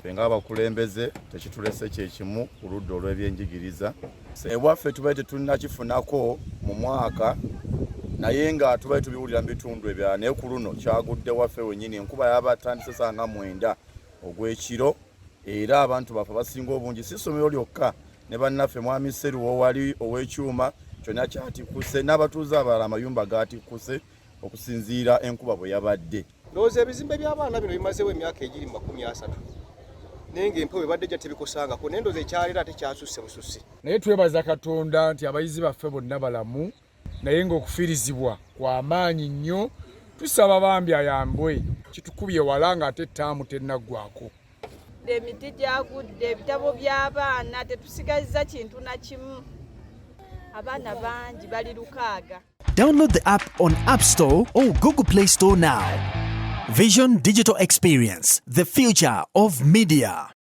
fenga abakulembeze tekitulese kyekimu ku ludda olw'ebyenjigiriza. Ewaffe tubaye tetunnakifunako mu mwaka naye nga tubaye tubiwulira mu bitundu ebirala, naye ku luno kyagudde waffe wennyini. Enkuba yabatandise saa 9 ogw'ekiro era abantu bafe basinga obungi si ssomero lyokka ne bannaffe mwami Seruwo wali ow'ekyuma kyonna kyatikuse n'abatuuze abalala amayumba gatikuse okusinziira enkuba bwe yabadde. Ndowooza ebizimbe by'abaana bino bimazeewo emyaka egiri mu 30 naye ng'empewo ebadde gya tebikosangako naye ndowooza ekyaleero ate kyasusse bususse. Naye twebaza Katonda nti abayizi baffe bonna balamu naye ng'okufiirizibwa kwa maanyi nnyo. Tusaba bambi ayambwe kitukubye wala ng'ate ettaamu tennaggwako. Emiti gyagudde, ebitabo by'abaana tetusigazza kintu na kimu. Abaana bangi bali 6. Download the app on App Store or Google Play Store now. Vision Digital Experience, the future of media.